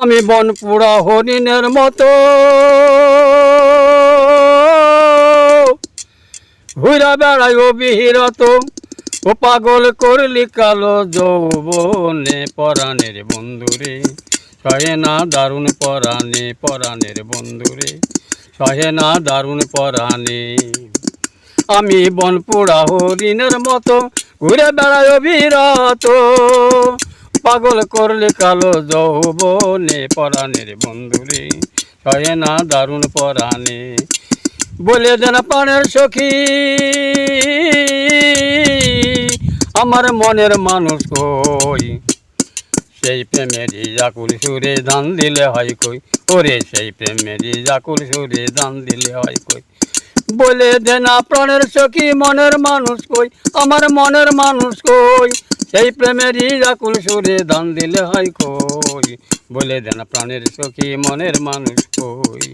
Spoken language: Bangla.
আমি বনপুরা হরিণের মতো ঘুরা বেড়াই অবিরত, ও পাগল করলি কালো যৌবনে পরাণের বন্ধুরে সহে না দারুণ পরাণে, পরাণের বন্ধুরে সহে না দারুণ পরাণে। আমি বনপুরা হরিণের মতো ঘুরে বেড়াই অবিরত, পাগল করলে কালো যৌবনে পরাণের বন্ধুরে সহে না দারুণ পরাণে। বলে দেন প্রাণের সখী আমার মনের মানুষ কই, সেই প্রেমেরই আকুল সুরে দান দিলে হয় কই, ওরে সেই প্রেমেরই আকুল সুরে দান দিলে হয় কই। বলে দেন প্রাণের সখী মনের মানুষ কই, আমার মনের মানুষ কই, সেই প্রেমেরই আকুল সুরে দান দিলে হয় কই। বলে দেন প্রাণের সখী মনের মানুষ কই।